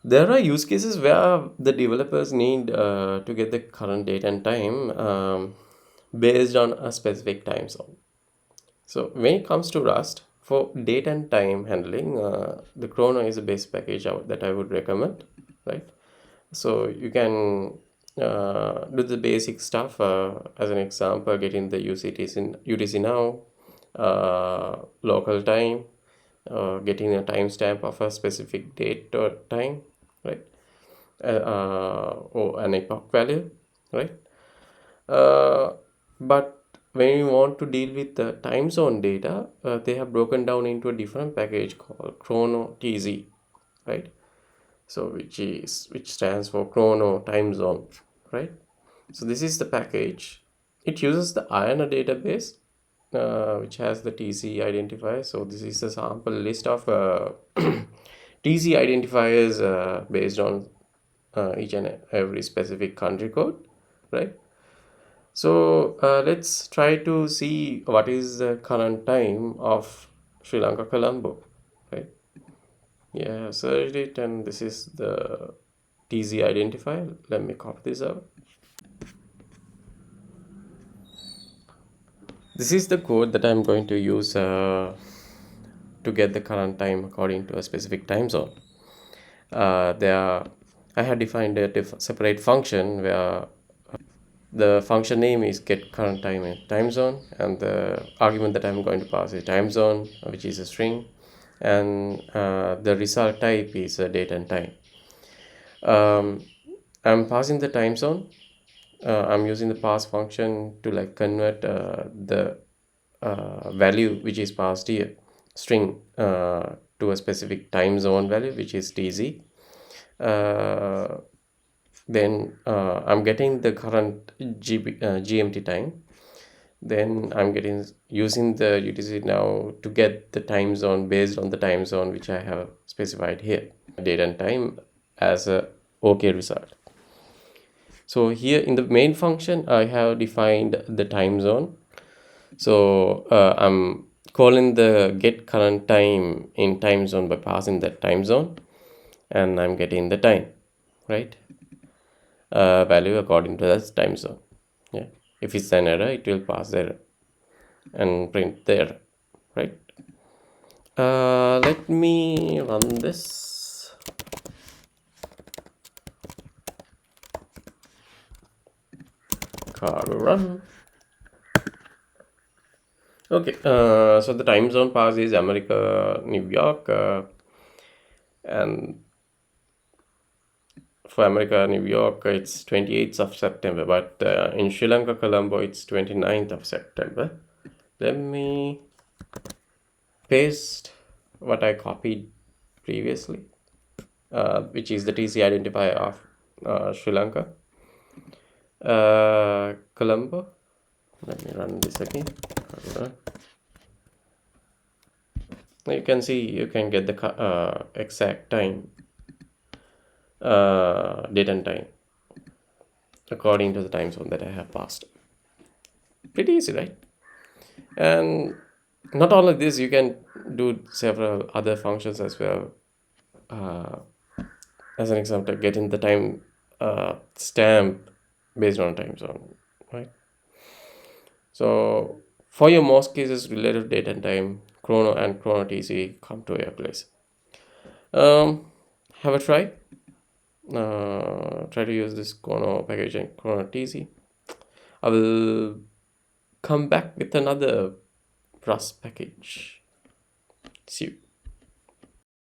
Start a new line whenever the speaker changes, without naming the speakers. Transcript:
There are use cases where the developers need to get the current date and time based on a specific time zone. So when it comes to Rust, for date and time handling, the Chrono is a base package that I would recommend, right? So you can do the basic stuff. As an example, getting the UTC now, local time, getting a timestamp of a specific date or time, right? Or an epoch value, right? Uh, but when you want to deal with the time zone data, they have broken down into a different package called chrono-tz, right? So which stands for chrono time zone, right? So this is the package. It uses the IANA database, which has the TC identifier. So this is the sample list of TC identifiers based on each and every specific country code, right? So let's try to see what is the current time of Sri Lanka, Colombo, right? Yeah, I've searched it, and this is the TZ identifier. Let me copy this out. This is the code that I'm going to use to get the current time according to a specific time zone. There, I have defined a separate function where the function name is get current time in time zone, and the argument that I'm going to pass is time zone, which is a string, and the result type is a date and time. I'm passing the time zone. I'm using the pass function to like convert the value which is passed here, string, to a specific time zone value, which is tz. uh, then I'm getting the current GMT time. Then I'm getting using the UTC now to get the time zone based on the time zone which I have specified here, date and time as a OK result. So here in the main function, I have defined the time zone. So I'm calling the get current time in time zone by passing that time zone, and I'm getting the time, right? Value according to that time zone. Yeah. If it's an error, it will pass the error and print the error, right? Let me run this. Cargo run. Okay, so the time zone pass is America, New York, and for America, New York, it's 28th of September, but in Sri Lanka, Colombo, it's 29th of September. Let me paste what I copied previously, which is the TC identifier of Sri Lanka, Colombo. Let me run this again. You can see you can get the exact time, date and time according to the time zone that I have passed. Pretty easy, right? And not all of this, you can do several other functions as well. As an example, getting the time stamp based on time zone, right? So for your most cases related to date and time, chrono and chrono-tz come to your place. Have a try. Try to use this chrono package and chrono-tz. I will come back with another Rust package. See you.